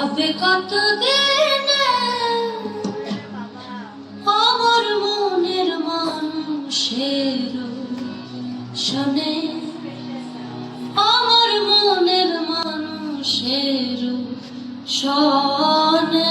হবে কতদিনে আমার মনের মানুষের শোনে, আমার মনের মানুষের শোনে।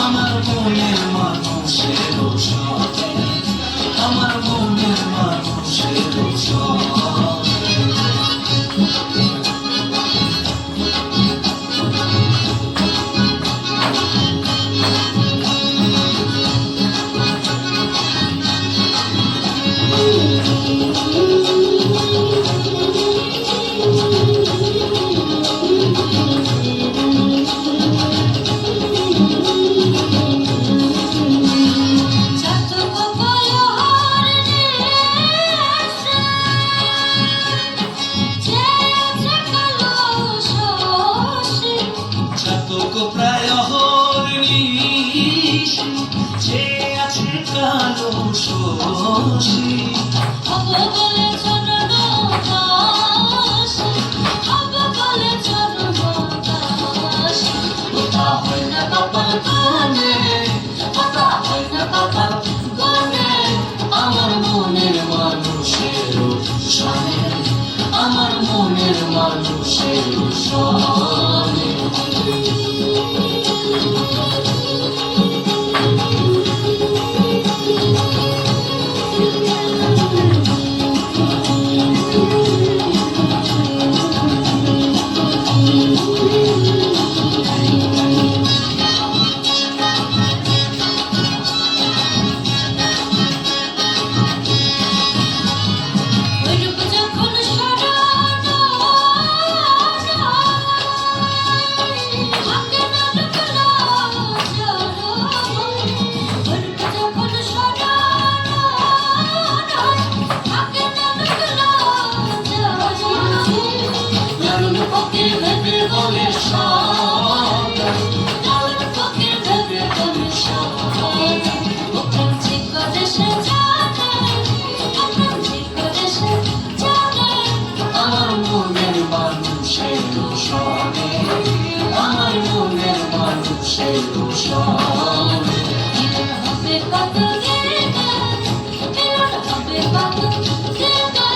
আমার মনের মানুষের সাথে, আমার মনের মানুষের প্রায় হরিণী যে আছে কালো শশী, হবে বলে চরণ দাস, হবে বলে চরণ দাস। ওটা হয় না বাবার গানে, ওটা হয় না বাবার গানে। আমার মনের মানুষের শানে, আমার মনের মানুষের শানে। আমার মনের মানুষের শোনে। হবে কতদিনে, হবে কতদিনে।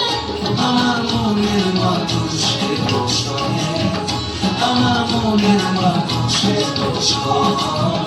আমার মনের মানুষের শোনে, আমার মনের মানুষের শোনে।